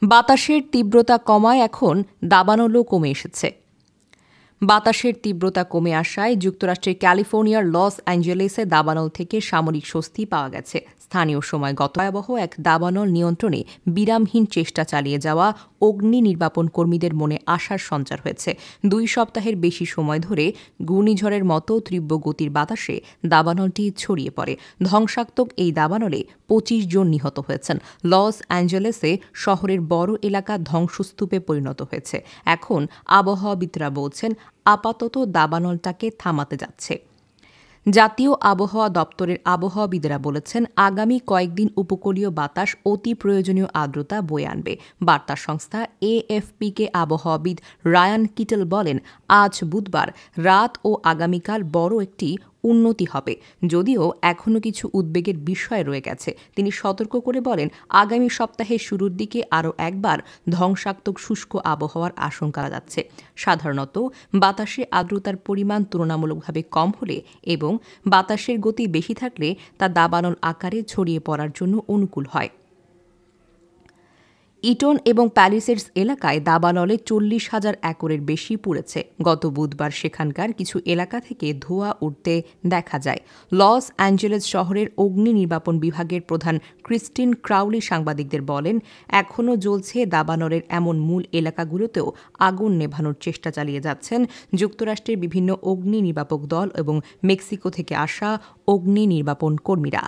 বাতাসের তীব্রতা কমায় এখন দাবানলও কমে এসেছে। বাতাসের তীব্রতা কমে আসায় যুক্তরাষ্ট্রের ক্যালিফোর্নিয়ার লস অ্যাঞ্জেলেসে দাবানল থেকে সামরিক স্বস্তি পাওয়া গেছে। স্থানীয় সময় গত ভয়াবহ এক দাবানল নিয়ন্ত্রণে বিরামহীন চেষ্টা চালিয়ে যাওয়া অগ্নি নির্বাপন কর্মীদের মনে আশার সঞ্চার হয়েছে। 2 সপ্তাহের বেশি সময় ধরে ঘূর্ণিঝড়ের মতো তীব্র গতির বাতাসে দাবানলটি ছড়িয়ে পড়ে। ধ্বংসাত্মক এই দাবানলে 25 জন নিহত হয়েছেন। লস অ্যাঞ্জেলেসে শহরের বড় এলাকা ধ্বংসস্তূপে পরিণত হয়েছে। এখন আবহাওয়াবিদরা বলছেন আপাতত দাবানলটাকে থামাতে যাচ্ছে। জাতীয় আবহাওয়া দপ্তরের আবহাওয়াবিদরা বলেছেন আগামী কয়েকদিন উপকূলীয় বাতাস অতি প্রয়োজনীয় আর্দ্রতা বয়ে আনবে। বার্তা সংস্থা এএফপিকে আবহাওয়াবিদ রায়ান কিটেল বলেন, আজ বুধবার রাত ও আগামীকাল বড় একটি উন্নতি হবে, যদিও এখনও কিছু উদ্বেগের বিষয় রয়ে গেছে। তিনি সতর্ক করে বলেন, আগামী সপ্তাহের শুরুর দিকে আরও একবার ধ্বংসাত্মক শুষ্ক আবহাওয়ার আশঙ্কা যাচ্ছে। সাধারণত বাতাসে আর্দ্রতার পরিমাণ তুলনামূলকভাবে কম হলে এবং বাতাসের গতি বেশি থাকলে তা দাবানল আকারে ছড়িয়ে পড়ার জন্য অনুকূল হয়। ইটন এবং প্যালিসেডস এলাকায় দাবানলে 40,000 একরের বেশি পুড়েছে। গত বুধবার সেখানকার কিছু এলাকা থেকে ধোঁয়া উঠতে দেখা যায়। লস অ্যাঞ্জেলেস শহরের অগ্নি নির্বাপন বিভাগের প্রধান ক্রিস্টিন ক্রাউলি সাংবাদিকদের বলেন, এখনও জ্বলছে দাবানলের এমন মূল এলাকাগুলোতেও আগুন নেভানোর চেষ্টা চালিয়ে যাচ্ছেন যুক্তরাষ্ট্রের বিভিন্ন অগ্নি নির্বাপক দল এবং মেক্সিকো থেকে আসা অগ্নি নির্বাপন কর্মীরা।